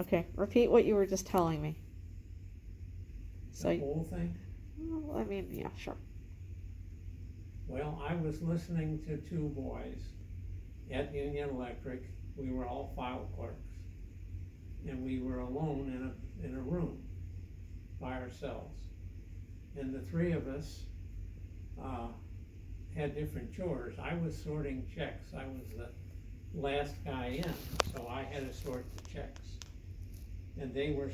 Okay, repeat what you were just telling me. The whole thing? Well, I mean, yeah, sure. Well, I was listening to two boys at Union Electric. We were all file clerks. And we were alone in a room by ourselves. And the three of us had different chores. I was sorting checks. I was the last guy in, so I had to sort the checks. And they were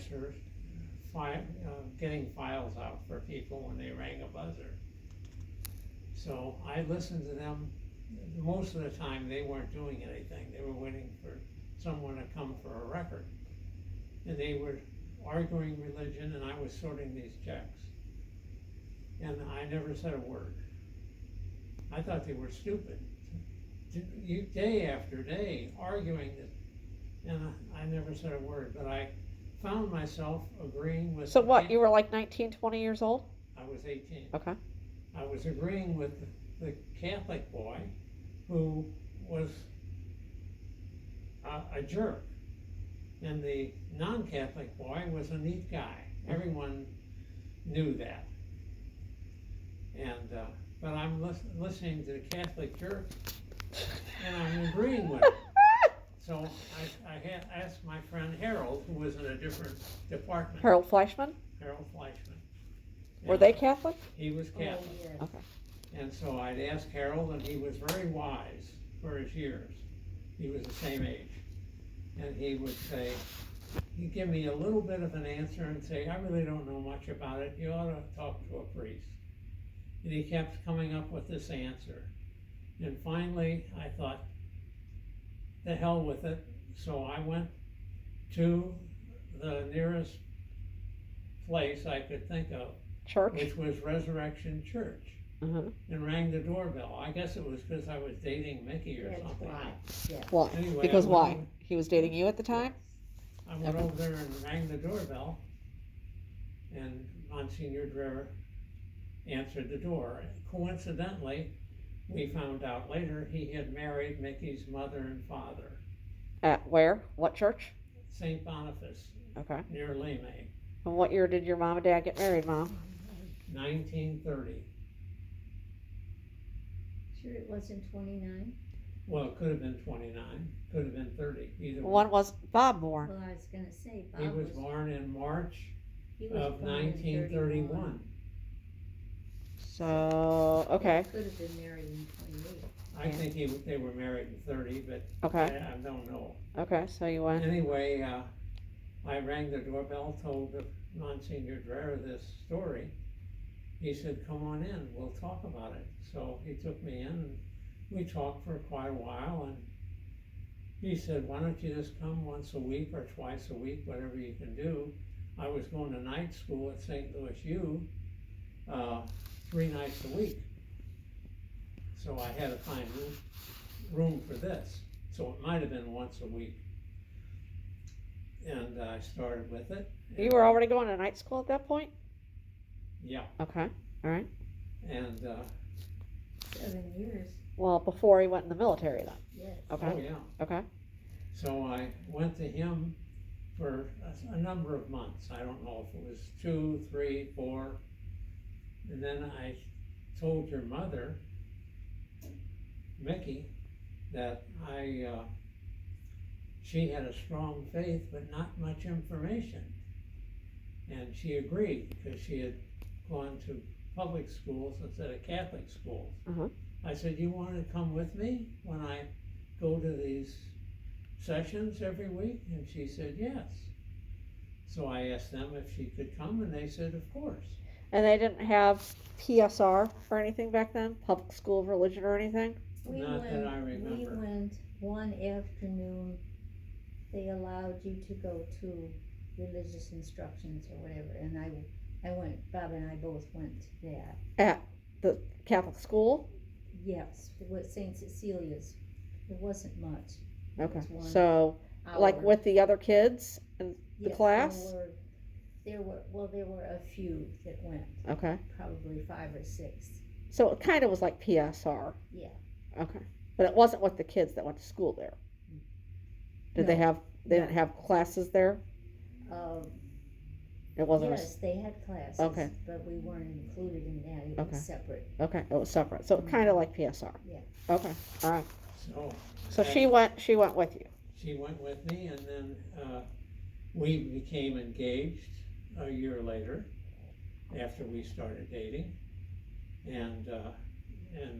getting files out for people when they rang a buzzer. So I listened to them. Most of the time they weren't doing anything. They were waiting for someone to come for a record. And they were arguing religion, and I was sorting these checks. And I never said a word. I thought they were stupid. Day after day arguing this, and I never said a word, but I found myself agreeing with. So what, you were like 19, 20 years old? I was 18. Okay. I was agreeing with the Catholic boy who was a jerk. And the non-Catholic boy was a neat guy. Everyone knew that. And, but I'm listening to the Catholic jerk, and I'm agreeing with him. So I asked my friend Harold, who was in a different department. Harold Fleischman? Harold Fleischman. Were they Catholic? He was Catholic. Oh, yeah. Okay. And so I'd ask Harold, and he was very wise for his years. He was the same age. And he would say, he'd give me a little bit of an answer and say, I really don't know much about it. You ought to talk to a priest. And he kept coming up with this answer. And finally, I thought, the hell with it. So I went to the nearest place I could think of, Church? which was Resurrection Church, Uh-huh. and rang the doorbell. I guess it was because I was dating Mickey or That's something. why, yeah. Why? Anyway, Because I why? went- He was dating you at the time? I went over there and rang the doorbell, and Monsignor Dreher answered the door. Coincidentally, we found out later he had married Mickey's mother and father, At where? What church? St. Boniface, Okay. near Lemay, And what year did your mom and dad get married, Mom? 1930. Sure it wasn't 29? Well, it could have been 29, could have been 30, either When one. was Bob born? Well, I was gonna say, Bob He was born in March he was of born in 1931. So, okay. Could have been married in 28. I think they were married in 30, but Okay. I don't know. Okay, so you went. Anyway, I rang the doorbell, told the Monsignor Dreher this story. He said, come on in, we'll talk about it. So he took me in, and we talked for quite a while, and he said, why don't you just come once a week or twice a week, whatever you can do. I was going to night school at St. Louis U, 3 nights a week. So I had to find room for this. So it might have been once a week. And I started with it. You were already going to night school at that point? Yeah, Okay. All right. and, 7 years, Well, before he went in the military then. yes. Okay. oh yeah. Okay. So I went to him for a number of months. I don't know if it was 2, 3, 4. And then I told your mother, Mickey, that she had a strong faith but not much information. And she agreed because she had gone to public schools instead of Catholic schools. Uh-huh. I said, you want to come with me when I go to these sessions every week? And she said, yes. So I asked them if she could come, and they said, of course. And they didn't have PSR or anything back then? Public school of religion or anything? Not that I remember. We went one afternoon, they allowed you to go to religious instructions or whatever, and I went, Bob and I both went to that. At the Catholic school? Yes, it was St. Cecilia's, it wasn't much. It Okay. was 1 So, like hour. with the other kids in the Yes, class? There were a few that went, Okay. probably 5 or 6, So it kind of was like PSR. yeah. Okay. But it wasn't with the kids that went to school there. Did they No. have, they didn't have classes there? It wasn't. Yes, they had classes, Okay. but we weren't included in that, it Okay. was separate. Okay, it was separate. So kind of like PSR. Yeah. Okay. All right. So. So that- she went with you. She went with me, and then, we became engaged a year later, after we started dating. And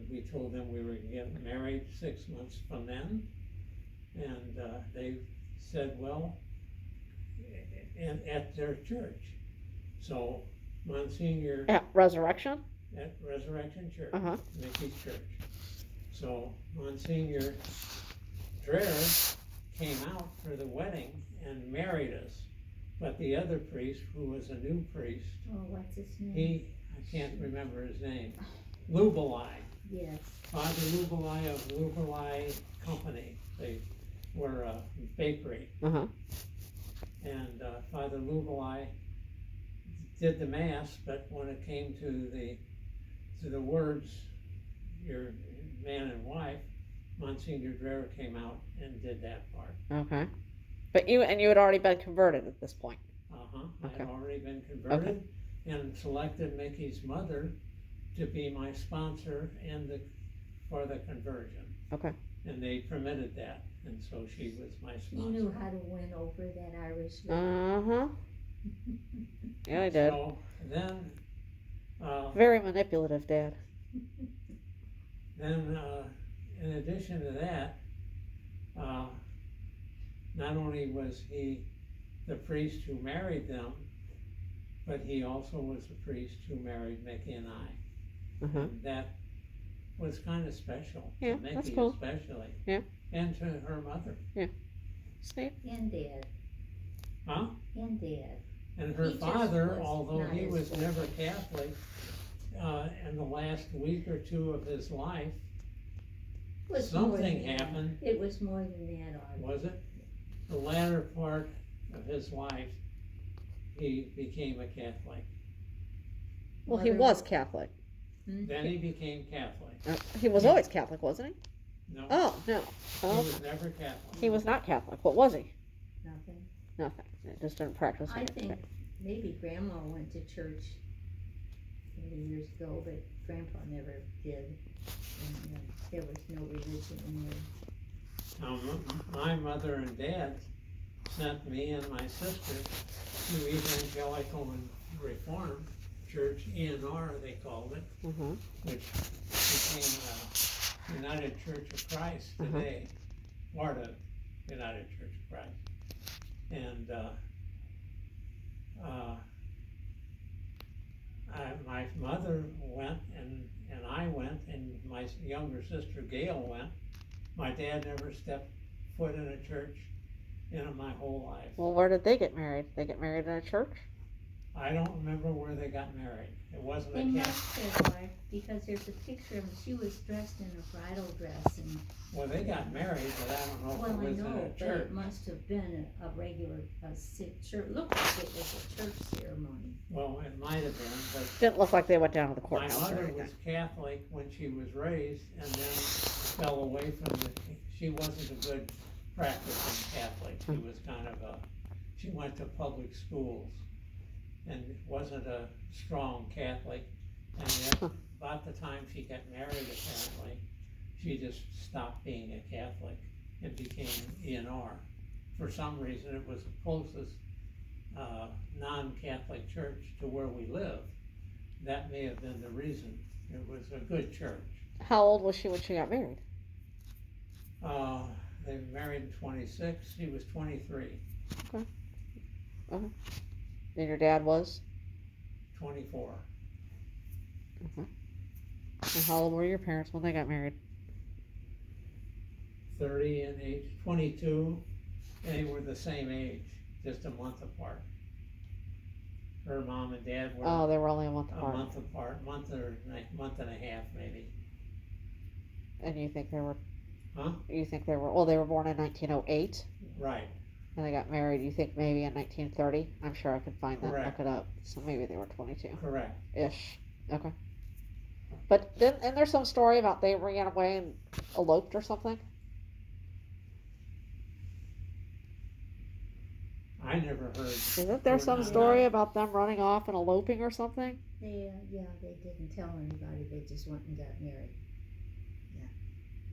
we told them we were getting married 6 months from then. And, they said, well, and at their church. So Monsignor At Resurrection. at Resurrection Church, Uh-huh. Mickey's church. So Monsignor Dreher came out for the wedding and married us. But the other priest, who was a new priest, Oh, what's his name? I can't remember his name, Lubalai, Yes, Father Lubalai of Lubalai Company. They were a bakery. Uh-huh. And Father Lubalai did the mass, but when it came to the words, your man and wife, Monsignor Dreher came out and did that part. Okay. But you had already been converted at this point. I Okay. had already been converted and selected Mickey's mother to be my sponsor for the conversion. Okay. And they permitted that, and so she was my he sponsor. knew how to win over that Irish lady. Uh-huh. Yeah, I did. So then, Very manipulative, Dad. in addition to that, not only was he the priest who married them, but he also was the priest who married Mickey and I. Uh-huh. And that was kind of special Yeah, to that's Mickey cool. especially. Yeah. And to her mother. Sweet. And Dad, Huh? and Dad. And her He just father, was although not he as was good. never Catholic, in the last week or two of his life, Was more something than that. happened. It was more than that, Art. Was it? The latter part of his life, he became a Catholic. Well, he Mother- was Catholic. Then he became Catholic. He was always Catholic, wasn't he? No, Oh, no. he Oh, was never Catholic. he was not Catholic. What was he? Nothing. Nothing. He just didn't practice I it. think maybe Grandma went to church many years ago, but Grandpa never did. And there was no religion in there. My mother and dad sent me and my sister to Evangelical and Reformed Church, ENR they called it, Mm-hmm. which became United Church of Christ today, part of United Church of Christ. And my mother went and I went and my younger sister Gail went. My dad never stepped foot in a church in my whole life. Well, where did they get married? They get married in a church? I don't remember where they got married. It wasn't They a must Catholic. have, Art, because there's a picture of them. She was dressed in a bridal dress and, Well, they got married, but I don't know well, if I it was know, in a but church. it must have been a regular, church, looked like it was a church ceremony. Well, it might have been, but Didn't look like they went down to the my courthouse or mother anything. was Catholic when she was raised and then fell away from she wasn't a good practicing Catholic. She was kind of she went to public schools and wasn't a strong Catholic. And then about the time she got married, apparently, she just stopped being a Catholic and became ENR. For some reason, it was the closest non-Catholic church to where we live. That may have been the reason. It was a good church. How old was she when she got married? They were married in 26. He was 23, And your dad was? 24. And how old were your parents when they got married? 30 and age 22. They were the same age, just a month apart. Her mom and dad were Oh, they were only a month a apart. month apart, month and a half maybe. And you think they were? Huh? You think they were? Well, they were born in 1908, Right. and they got married. You think maybe in 1930? I'm sure I could find that. Correct. Look it up. So maybe they were 22 Correct. ish. Okay. But then, and there's some story about they ran away and eloped or something. I never heard. Isn't there some on story that. about them running off and eloping or something? They, yeah, they didn't tell anybody, they just went and got married.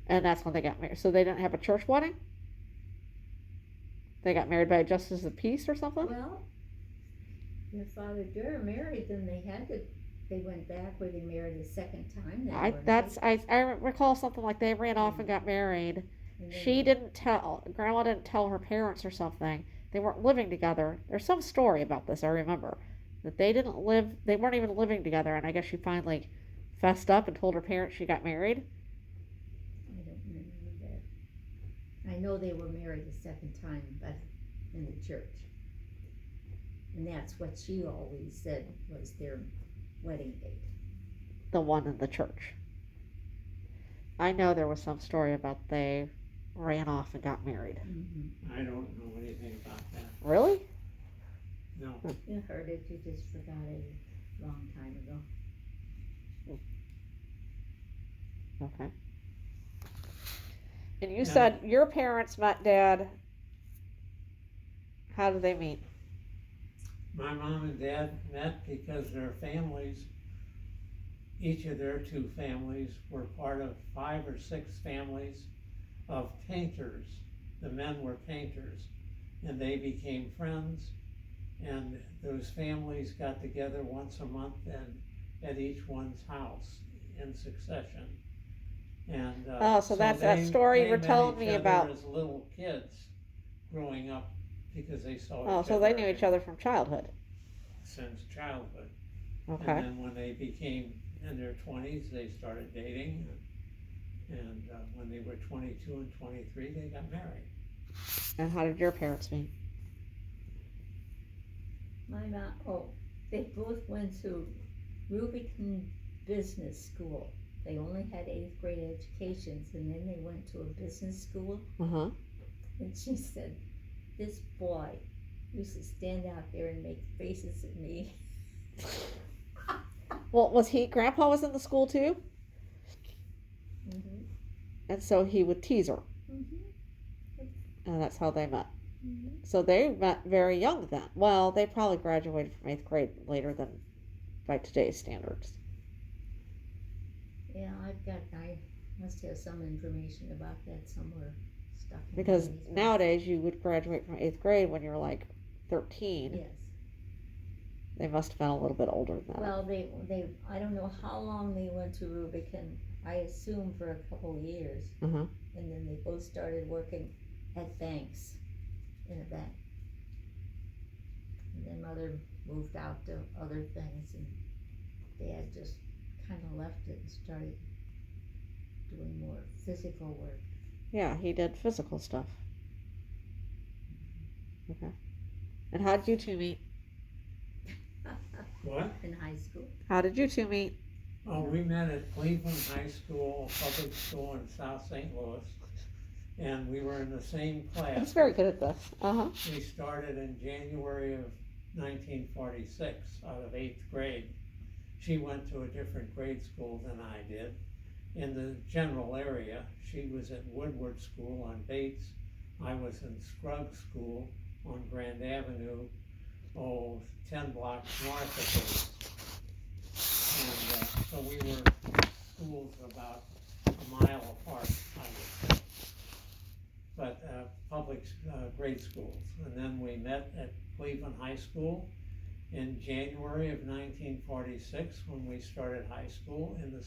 And that's when they got married. So they didn't have a church wedding? They got married by a justice of peace or something? Well, your father Durham married them, they went back where they married a second time then, weren't I recall something like they ran off and got married. they? And She then- didn't tell, Grandma didn't tell her parents or something. They weren't living together. There's some story about this, I remember. That they weren't even living together, and I guess she finally fessed up and told her parents she got married. I don't remember that. I know they were married a second time, but in the church. And that's what she always said was their wedding date. The one in the church. I know there was some story about they ran off and got married. Mm-hmm. I don't know anything about that. Really? No. You heard it, you just forgot it a long time ago. Okay. And you Yeah. said your parents met Dad. How did they meet? My mom and dad met because their families, each of their two families, were part of 5 or 6 families of painters. The men were painters, and they became friends. And those families got together once a month and at each one's house in succession. And So that's that story you were telling me about. as little kids growing up because they saw Oh, each so other they knew each other from childhood. since childhood. Okay. And then when they became in their 20s, they started dating. And when they were 22 and 23, they got married. And how did your parents meet? My mom, they both went to Rubicon Business School. They only had 8th grade educations, and then they went to a business school. Uh-huh. And she said, this boy used to stand out there and make faces at me. Well, Grandpa was in the school too? Mm-hmm. And so he would tease her. Mm-hmm. And that's how they met. Mm-hmm. So they met very young then. Well, they probably graduated from 8th grade later than by today's standards. Yeah, I must have some information about that somewhere stuck in Because my head. nowadays you would graduate from 8th grade when you're like 13. Yes. They must have been a little bit older than that. Well, they I don't know how long they went to Rubicon. I assume for a couple of years. Uh-huh. And then they both started working at banks, in a bank. And then mother moved out to other things, and dad just kind of left it and started doing more physical work. Yeah, he did physical stuff. Okay. And how did you two meet? What? In high school. How did you two meet? Oh, we met at Cleveland High School, public school in South St. Louis. And we were in the same class. He's very good at this. Uh-huh. We started in January of 1946 out of 8th grade. She went to a different grade school than I did. In the general area, she was at Woodward School on Bates. I was in Scruggs School on Grand Avenue, 10 blocks north of Bates. And so we were schools about a mile apart, I would say. But public grade schools. And then we met at Cleveland High School in January of 1946 when we started high school in the